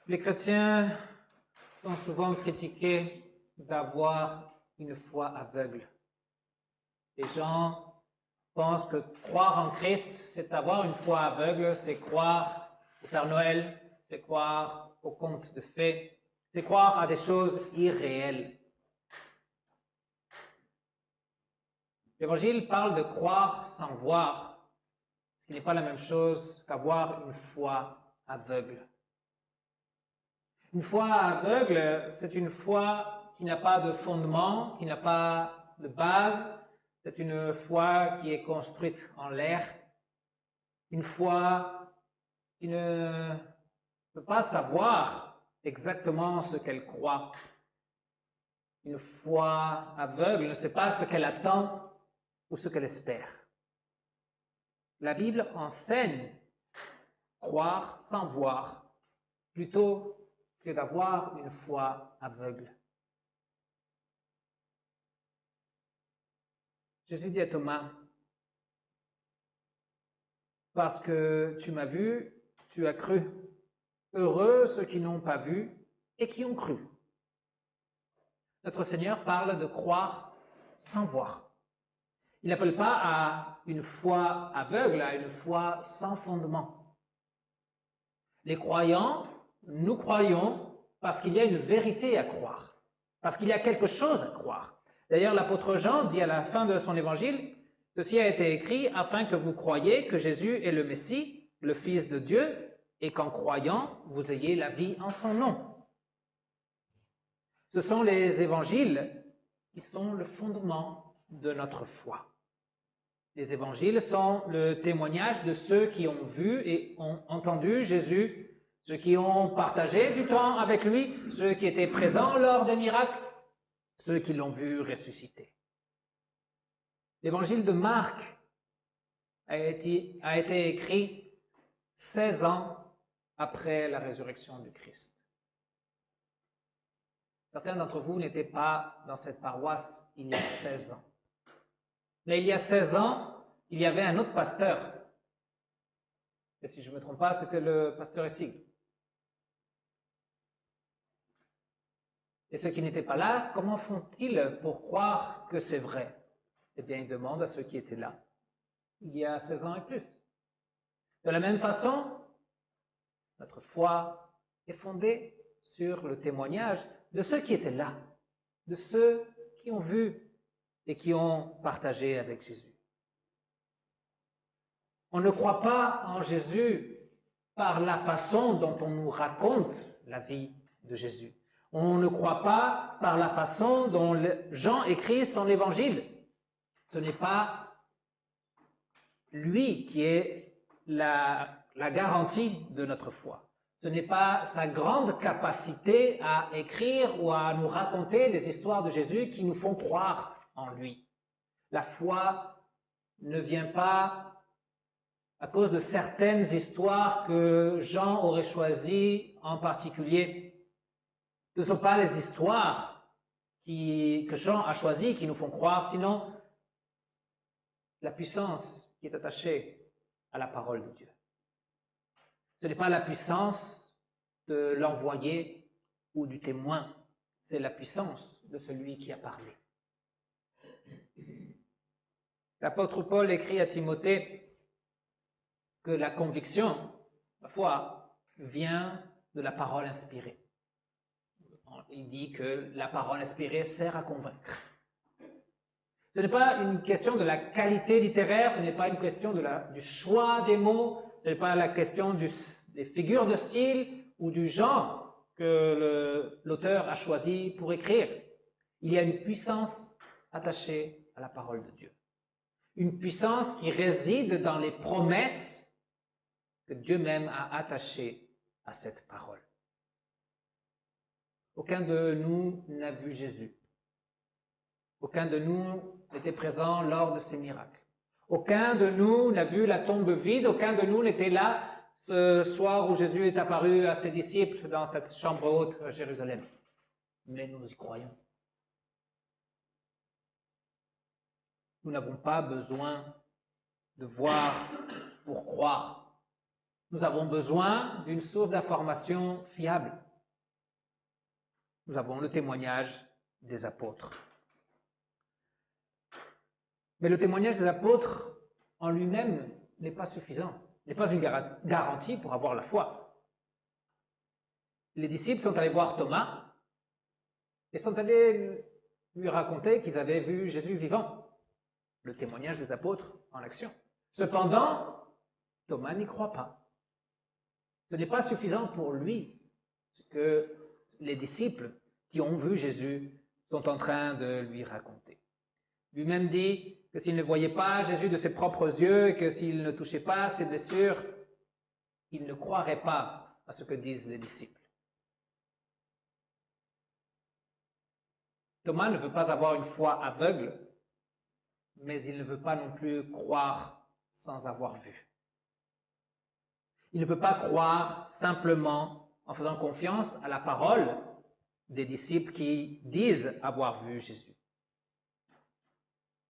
Les chrétiens sont souvent critiqués d'avoir une foi aveugle. Les gens pensent que croire en Christ, c'est avoir une foi aveugle, c'est croire au Père Noël, c'est croire aux contes de fées, c'est croire à des choses irréelles. L'Évangile parle de croire sans voir, ce qui n'est pas la même chose qu'avoir une foi aveugle. Une foi aveugle, c'est une foi qui n'a pas de fondement, qui n'a pas de base, c'est une foi qui est construite en l'air, une foi qui ne peut pas savoir exactement ce qu'elle croit. Une foi aveugle ne sait pas ce qu'elle attend ou ce qu'elle espère. La Bible enseigne croire sans voir, plutôt que d'avoir une foi aveugle. Jésus dit à Thomas, « Parce que tu m'as vu, tu as cru. Heureux ceux qui n'ont pas vu et qui ont cru. » Notre Seigneur parle de croire sans voir. Il n'appelle pas à une foi aveugle, à une foi sans fondement. Les croyants, nous croyons parce qu'il y a une vérité à croire, parce qu'il y a quelque chose à croire. D'ailleurs, l'apôtre Jean dit à la fin de son évangile, « Ceci a été écrit afin que vous croyiez que Jésus est le Messie, le Fils de Dieu, et qu'en croyant, vous ayez la vie en son nom. » Ce sont les évangiles qui sont le fondement de notre foi. Les évangiles sont le témoignage de ceux qui ont vu et ont entendu Jésus, ceux qui ont partagé du temps avec lui, ceux qui étaient présents lors des miracles, ceux qui l'ont vu ressusciter. L'évangile de Marc a été écrit 16 ans après la résurrection du Christ. Certains d'entre vous n'étaient pas dans cette paroisse il y a 16 ans. Mais il y a 16 ans, il y avait un autre pasteur. Et si je ne me trompe pas, c'était le pasteur Essig. Et ceux qui n'étaient pas là, comment font-ils pour croire que c'est vrai? Eh bien, ils demandent à ceux qui étaient là, il y a 16 ans et plus. De la même façon, notre foi est fondée sur le témoignage de ceux qui étaient là, de ceux qui ont vu et qui ont partagé avec Jésus. On ne croit pas en Jésus par la façon dont on nous raconte la vie de Jésus. On ne croit pas par la façon dont Jean écrit son évangile. Ce n'est pas lui qui est la garantie de notre foi. Ce n'est pas sa grande capacité à écrire ou à nous raconter les histoires de Jésus qui nous font croire en lui. La foi ne vient pas à cause de certaines histoires que Jean aurait choisies en particulier. Ce ne sont pas les histoires que Jean a choisies qui nous font croire, sinon la puissance qui est attachée à la parole de Dieu. Ce n'est pas la puissance de l'envoyé ou du témoin, c'est la puissance de celui qui a parlé. L'apôtre Paul écrit à Timothée que la conviction, la foi, vient de la parole inspirée. Il dit que la parole inspirée sert à convaincre. Ce n'est pas une question de la qualité littéraire, ce n'est pas une question du choix des mots, ce n'est pas la question des figures de style ou du genre que l'auteur a choisi pour écrire. Il y a une puissance attachée à la parole de Dieu. Une puissance qui réside dans les promesses que Dieu même a attachées à cette parole. Aucun de nous n'a vu Jésus. Aucun de nous n'était présent lors de ces miracles. Aucun de nous n'a vu la tombe vide. Aucun de nous n'était là ce soir où Jésus est apparu à ses disciples dans cette chambre haute à Jérusalem. Mais nous y croyons. Nous n'avons pas besoin de voir pour croire. nous avons besoin d'une source d'information fiable. Nous avons le témoignage des apôtres. Mais le témoignage des apôtres en lui-même n'est pas suffisant, n'est pas une garantie pour avoir la foi. Les disciples sont allés voir Thomas et sont allés lui raconter qu'ils avaient vu Jésus vivant, le témoignage des apôtres en action. Cependant, Thomas n'y croit pas. Ce n'est pas suffisant pour lui, ce que les disciples qui ont vu Jésus sont en train de lui raconter. Lui-même dit que s'il ne voyait pas Jésus de ses propres yeux et que s'il ne touchait pas ses blessures, il ne croirait pas à ce que disent les disciples. Thomas ne veut pas avoir une foi aveugle, mais il ne veut pas non plus croire sans avoir vu. Il ne peut pas croire simplement en faisant confiance à la parole des disciples qui disent avoir vu Jésus.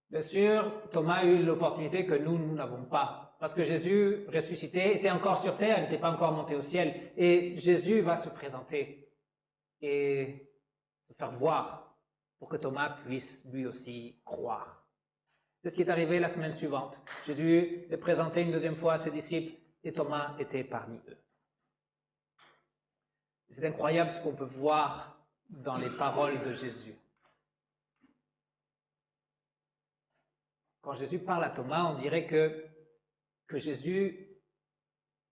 Bien sûr, Thomas a eu l'opportunité que nous n'avons pas, parce que Jésus ressuscité était encore sur terre, il n'était pas encore monté au ciel, et Jésus va se présenter et se faire voir pour que Thomas puisse lui aussi croire. C'est ce qui est arrivé la semaine suivante. Jésus s'est présenté une deuxième fois à ses disciples et Thomas était parmi eux. C'est incroyable ce qu'on peut voir dans les paroles de Jésus. Quand Jésus parle à Thomas, on dirait que Jésus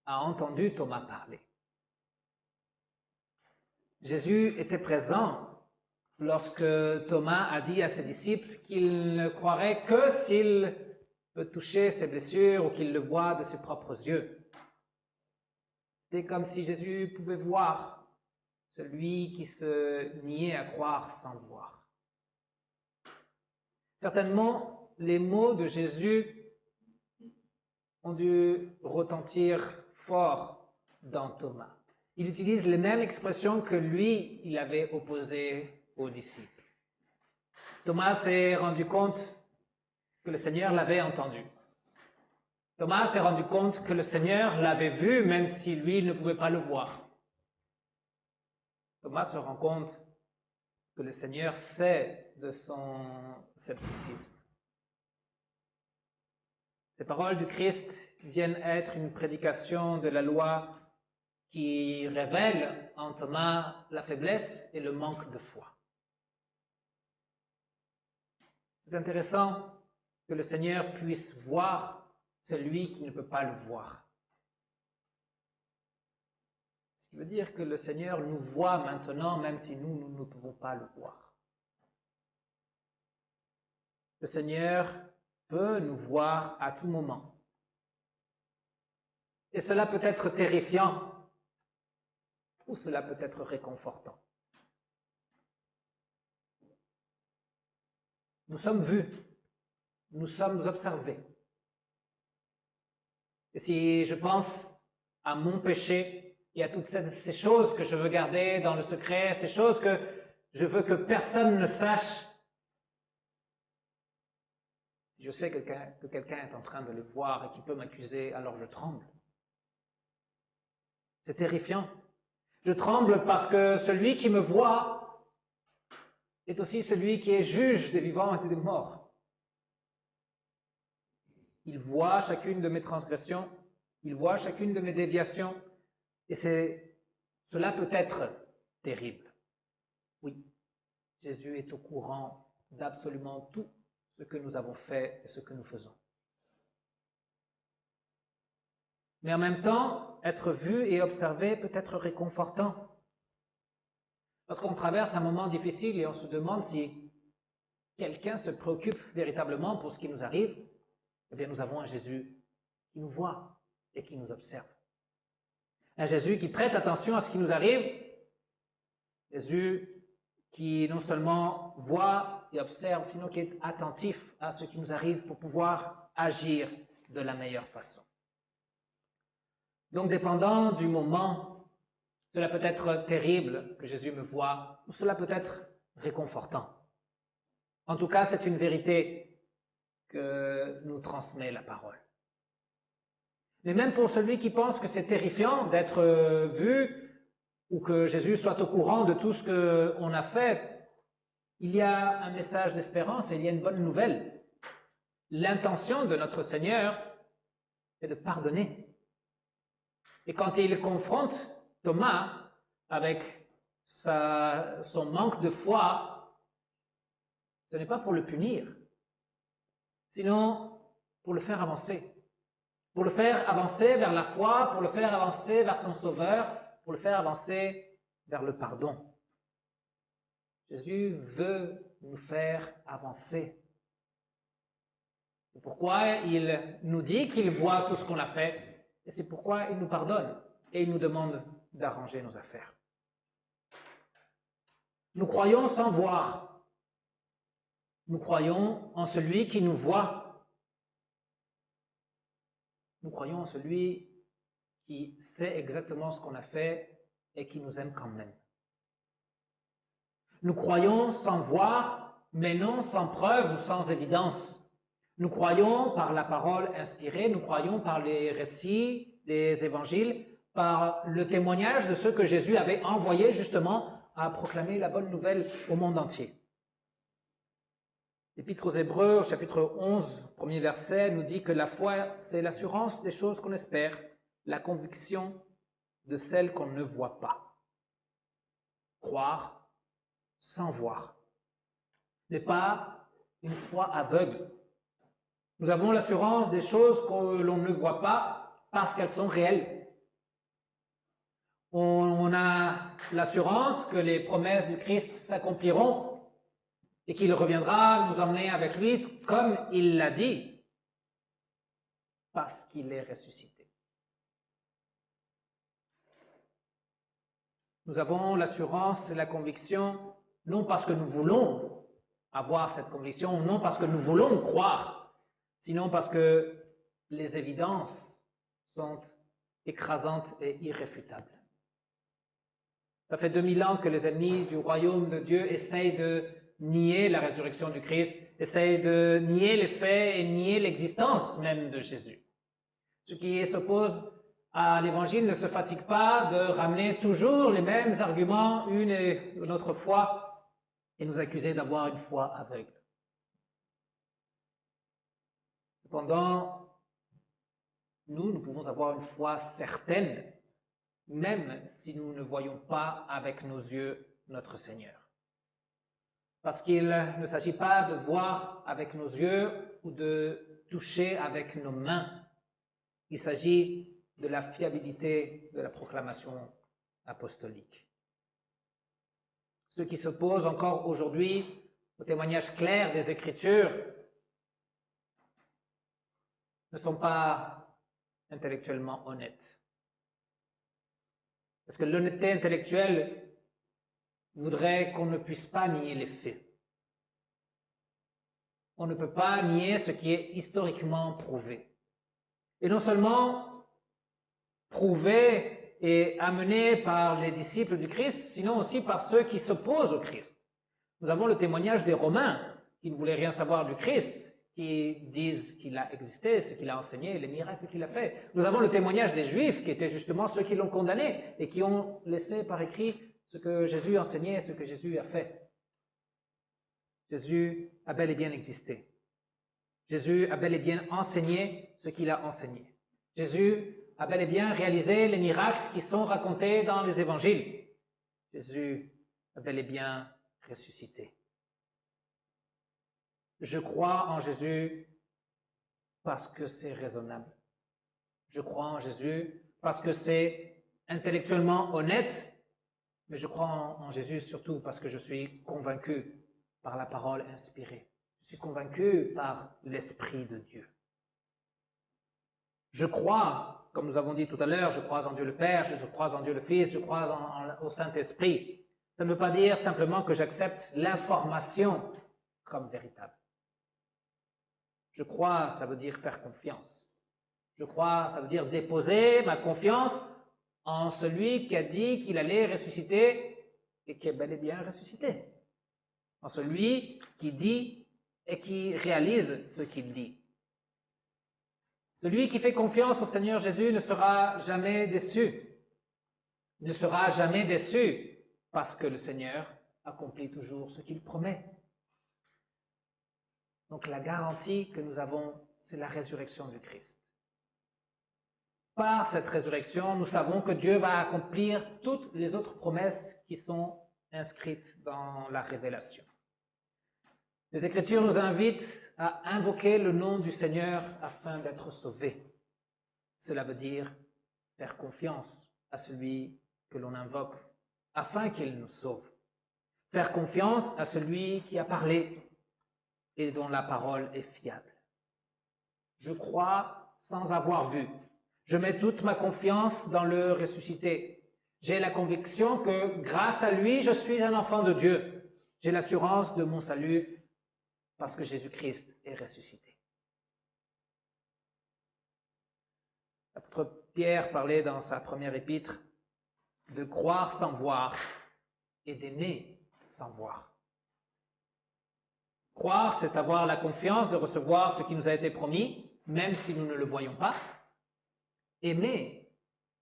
a entendu Thomas parler. Jésus était présent lorsque Thomas a dit à ses disciples qu'il ne croirait que s'il peut toucher ses blessures ou qu'il le voit de ses propres yeux. C'était comme si Jésus pouvait voir celui qui se niait à croire sans voir. Certainement, les mots de Jésus ont dû retentir fort dans Thomas. Il utilise les mêmes expressions que lui, il avait opposées aux disciples. Thomas s'est rendu compte que le Seigneur l'avait entendu. Thomas s'est rendu compte que le Seigneur l'avait vu, même si lui ne pouvait pas le voir. Thomas se rend compte que le Seigneur sait de son scepticisme. Ces paroles du Christ viennent être une prédication de la loi qui révèle en Thomas la faiblesse et le manque de foi. C'est intéressant que le Seigneur puisse voir celui qui ne peut pas le voir. Ce qui veut dire que le Seigneur nous voit maintenant, même si nous ne pouvons pas le voir. Le Seigneur peut nous voir à tout moment. Et cela peut être terrifiant ou cela peut être réconfortant. Nous sommes vus, nous sommes observés. Et si je pense à mon péché et à toutes ces choses que je veux garder dans le secret, ces choses que je veux que personne ne sache, si je sais que quelqu'un est en train de les voir et qui peut m'accuser, alors je tremble. C'est terrifiant. Je tremble parce que celui qui me voit est aussi celui qui est juge des vivants et des morts. Il voit chacune de mes transgressions, il voit chacune de mes déviations, et cela peut être terrible. Oui, Jésus est au courant d'absolument tout ce que nous avons fait et ce que nous faisons. Mais en même temps, être vu et observé peut être réconfortant. Lorsqu'on traverse un moment difficile et on se demande si quelqu'un se préoccupe véritablement pour ce qui nous arrive, eh bien nous avons un Jésus qui nous voit et qui nous observe. Un Jésus qui prête attention à ce qui nous arrive, Jésus qui non seulement voit et observe, sinon qui est attentif à ce qui nous arrive pour pouvoir agir de la meilleure façon. Donc, dépendant du moment, cela peut être terrible que Jésus me voie, ou cela peut être réconfortant. En tout cas, c'est une vérité que nous transmet la parole. Mais même pour celui qui pense que c'est terrifiant d'être vu ou que Jésus soit au courant de tout ce qu'on a fait, il y a un message d'espérance et il y a une bonne nouvelle. L'intention de notre Seigneur est de pardonner. Et quand il confronte Thomas avec son manque de foi, ce n'est pas pour le punir, sinon pour le faire avancer. Pour le faire avancer vers la foi, pour le faire avancer vers son Sauveur, pour le faire avancer vers le pardon. Jésus veut nous faire avancer. C'est pourquoi il nous dit qu'il voit tout ce qu'on a fait, et c'est pourquoi il nous pardonne et il nous demande d'arranger nos affaires. Nous croyons sans voir. Nous croyons en celui qui nous voit. Nous croyons en celui qui sait exactement ce qu'on a fait et qui nous aime quand même. Nous croyons sans voir, mais non sans preuve ou sans évidence. Nous croyons par la parole inspirée, nous croyons par les récits des évangiles, par le témoignage de ceux que Jésus avait envoyés justement à proclamer la bonne nouvelle au monde entier. L'Épître aux Hébreux, au chapitre 11, premier verset, nous dit que la foi, c'est l'assurance des choses qu'on espère, la conviction de celles qu'on ne voit pas. Croire sans voir n'est pas une foi aveugle. Nous avons l'assurance des choses que l'on ne voit pas parce qu'elles sont réelles. On a l'assurance que les promesses du Christ s'accompliront et qu'il reviendra nous emmener avec lui comme il l'a dit, parce qu'il est ressuscité. Nous avons l'assurance et la conviction, non parce que nous voulons avoir cette conviction, non parce que nous voulons croire, sinon parce que les évidences sont écrasantes et irréfutables. Ça fait 2000 ans que les ennemis du royaume de Dieu essayent de nier la résurrection du Christ, essayent de nier les faits et nier l'existence même de Jésus. Ceux qui s'opposent à l'Évangile ne se fatiguent pas de ramener toujours les mêmes arguments une et une autre fois et nous accuser d'avoir une foi aveugle. Cependant, nous pouvons avoir une foi certaine, même si nous ne voyons pas avec nos yeux notre Seigneur. Parce qu'il ne s'agit pas de voir avec nos yeux ou de toucher avec nos mains. Il s'agit de la fiabilité de la proclamation apostolique. Ceux qui s'opposent encore aujourd'hui au témoignage clair des Écritures ne sont pas intellectuellement honnêtes. Parce que l'honnêteté intellectuelle voudrait qu'on ne puisse pas nier les faits. On ne peut pas nier ce qui est historiquement prouvé. Et non seulement prouvé et amené par les disciples du Christ, sinon aussi par ceux qui s'opposent au Christ. Nous avons le témoignage des Romains qui ne voulaient rien savoir du Christ, qui disent qu'il a existé, ce qu'il a enseigné, les miracles qu'il a fait. Nous avons le témoignage des Juifs qui étaient justement ceux qui l'ont condamné et qui ont laissé par écrit ce que Jésus enseignait, ce que Jésus a fait. Jésus a bel et bien existé. Jésus a bel et bien enseigné ce qu'il a enseigné. Jésus a bel et bien réalisé les miracles qui sont racontés dans les évangiles. Jésus a bel et bien ressuscité. Je crois en Jésus parce que c'est raisonnable. Je crois en Jésus parce que c'est intellectuellement honnête. Mais je crois en Jésus surtout parce que je suis convaincu par la parole inspirée. Je suis convaincu par l'Esprit de Dieu. Je crois, comme nous avons dit tout à l'heure, je crois en Dieu le Père, je crois en Dieu le Fils, je crois au Saint-Esprit. Ça ne veut pas dire simplement que j'accepte l'information comme véritable. Je crois, ça veut dire faire confiance. Je crois, ça veut dire déposer ma confiance en celui qui a dit qu'il allait ressusciter et qui est bel et bien ressuscité. En celui qui dit et qui réalise ce qu'il dit. Celui qui fait confiance au Seigneur Jésus ne sera jamais déçu. Il ne sera jamais déçu parce que le Seigneur accomplit toujours ce qu'il promet. Donc la garantie que nous avons, c'est la résurrection du Christ. Par cette résurrection, nous savons que Dieu va accomplir toutes les autres promesses qui sont inscrites dans la Révélation. Les Écritures nous invitent à invoquer le nom du Seigneur afin d'être sauvés. Cela veut dire faire confiance à celui que l'on invoque afin qu'il nous sauve. Faire confiance à celui qui a parlé et dont la parole est fiable. Je crois sans avoir vu. Je mets toute ma confiance dans le ressuscité. J'ai la conviction que grâce à lui, je suis un enfant de Dieu. J'ai l'assurance de mon salut parce que Jésus-Christ est ressuscité. L'apôtre Pierre parlait dans sa première épître de croire sans voir et d'aimer sans voir. Croire, c'est avoir la confiance de recevoir ce qui nous a été promis, même si nous ne le voyons pas. Aimer,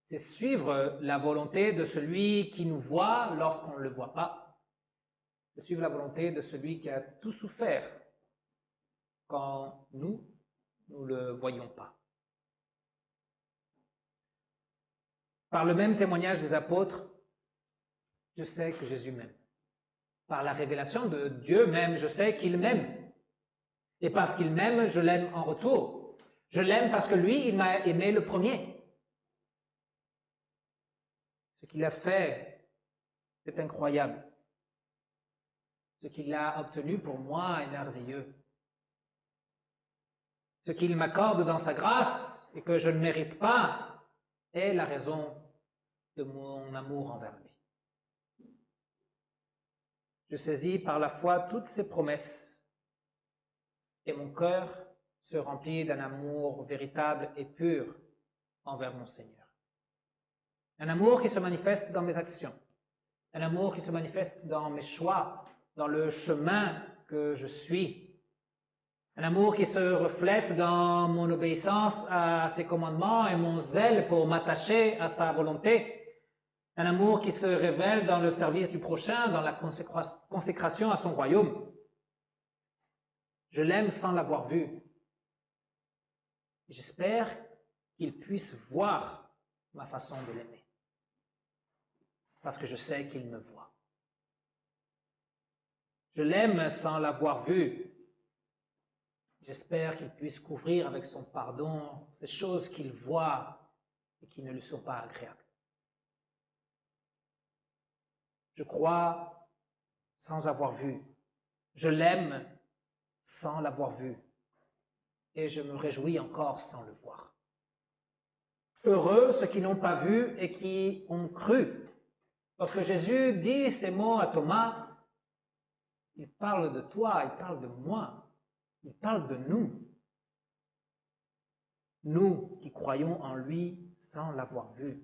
c'est suivre la volonté de celui qui nous voit lorsqu'on ne le voit pas. C'est suivre la volonté de celui qui a tout souffert quand nous ne le voyons pas. Par le même témoignage des apôtres, je sais que Jésus m'aime. Par la révélation de Dieu même, je sais qu'il m'aime. Et parce qu'il m'aime, je l'aime en retour. Je l'aime parce que lui, il m'a aimé le premier. Ce qu'il a fait est incroyable. Ce qu'il a obtenu pour moi est merveilleux. Ce qu'il m'accorde dans sa grâce et que je ne mérite pas est la raison de mon amour envers lui. Je saisis par la foi toutes ses promesses et mon cœur se remplit d'un amour véritable et pur envers mon Seigneur. Un amour qui se manifeste dans mes actions, un amour qui se manifeste dans mes choix, dans le chemin que je suis, un amour qui se reflète dans mon obéissance à ses commandements et mon zèle pour m'attacher à sa volonté, un amour qui se révèle dans le service du prochain, dans la consécration à son royaume. Je l'aime sans l'avoir vu. J'espère qu'il puisse voir ma façon de l'aimer, parce que je sais qu'il me voit. Je l'aime sans l'avoir vu. J'espère qu'il puisse couvrir avec son pardon ces choses qu'il voit et qui ne lui sont pas agréables. Je crois sans avoir vu. Je l'aime sans l'avoir vu. Et je me réjouis encore sans le voir. Heureux ceux qui n'ont pas vu et qui ont cru. Lorsque Jésus dit ces mots à Thomas, il parle de toi, il parle de moi, il parle de nous. Nous qui croyons en lui sans l'avoir vu.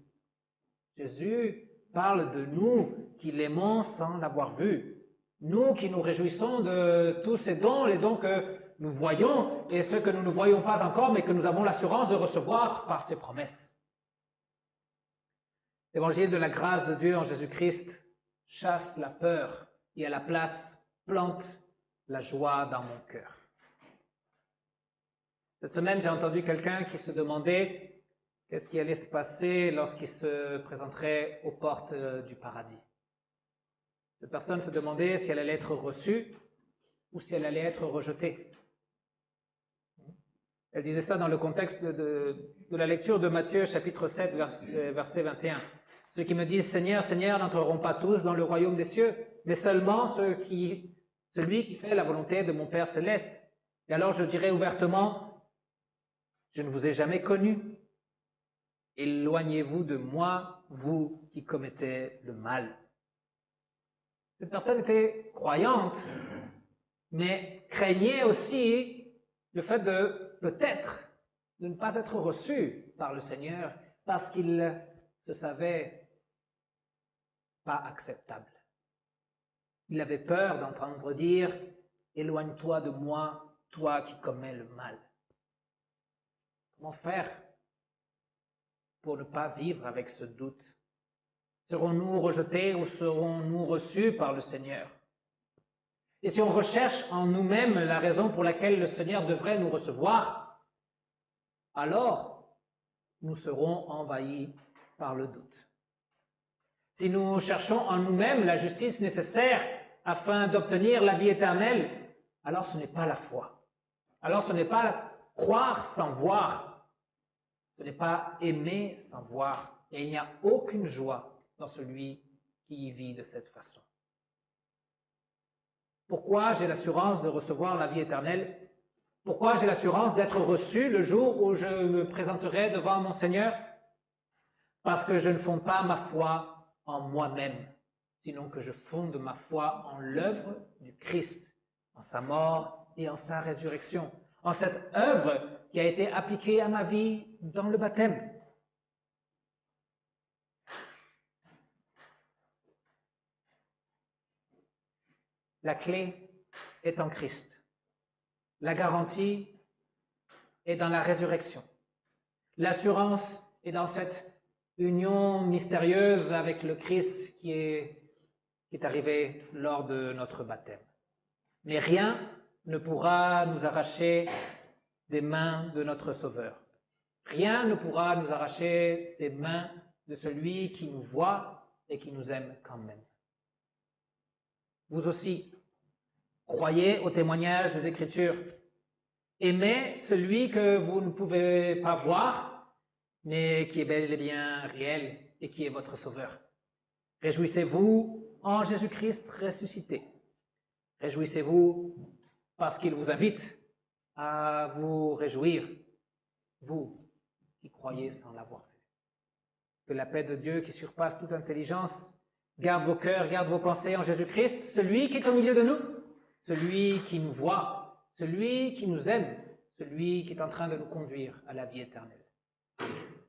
Jésus parle de nous qui l'aimons sans l'avoir vu. Nous qui nous réjouissons de tous ces dons, les dons que nous voyons et ceux que nous ne voyons pas encore, mais que nous avons l'assurance de recevoir par ses promesses. L'évangile de la grâce de Dieu en Jésus-Christ chasse la peur et à la place plante la joie dans mon cœur. Cette semaine, j'ai entendu quelqu'un qui se demandait qu'est-ce qui allait se passer lorsqu'il se présenterait aux portes du paradis. Cette personne se demandait si elle allait être reçue ou si elle allait être rejetée. Elle disait ça dans le contexte de la lecture de Matthieu chapitre 7, verset 21. Ceux qui me disent « Seigneur, Seigneur » n'entreront pas tous dans le royaume des cieux, mais seulement celui qui fait la volonté de mon Père céleste. Et alors je dirai ouvertement « Je ne vous ai jamais connu. Éloignez-vous de moi, vous qui commettez le mal. » Cette personne était croyante, mais craignait aussi le fait de peut-être de ne pas être reçu par le Seigneur parce qu'il se savait pas acceptable. Il avait peur d'entendre dire « Éloigne-toi de moi, toi qui commets le mal. » Comment faire pour ne pas vivre avec ce doute? Serons-nous rejetés ou serons-nous reçus par le Seigneur? Et si on recherche en nous-mêmes la raison pour laquelle le Seigneur devrait nous recevoir, alors nous serons envahis par le doute. Si nous cherchons en nous-mêmes la justice nécessaire afin d'obtenir la vie éternelle, alors ce n'est pas la foi. Alors ce n'est pas croire sans voir. Ce n'est pas aimer sans voir. Et il n'y a aucune joie dans celui qui y vit de cette façon. Pourquoi j'ai l'assurance de recevoir la vie éternelle? Pourquoi j'ai l'assurance d'être reçu le jour où je me présenterai devant mon Seigneur? Parce que je ne fonde pas ma foi en moi-même, sinon que je fonde ma foi en l'œuvre du Christ, en sa mort et en sa résurrection, en cette œuvre qui a été appliquée à ma vie dans le baptême. La clé est en Christ. La garantie est dans la résurrection. L'assurance est dans cette union mystérieuse avec le Christ qui est arrivée lors de notre baptême. Mais rien ne pourra nous arracher des mains de notre Sauveur. Rien ne pourra nous arracher des mains de celui qui nous voit et qui nous aime quand même. Vous aussi, croyez au témoignage des Écritures. Aimez celui que vous ne pouvez pas voir, mais qui est bel et bien réel et qui est votre Sauveur. Réjouissez-vous en Jésus-Christ ressuscité. Réjouissez-vous parce qu'il vous invite à vous réjouir, vous qui croyez sans l'avoir vu. Que la paix de Dieu qui surpasse toute intelligence garde vos cœurs, garde vos pensées en Jésus-Christ, celui qui est au milieu de nous, celui qui nous voit, celui qui nous aime, celui qui est en train de nous conduire à la vie éternelle. Amen.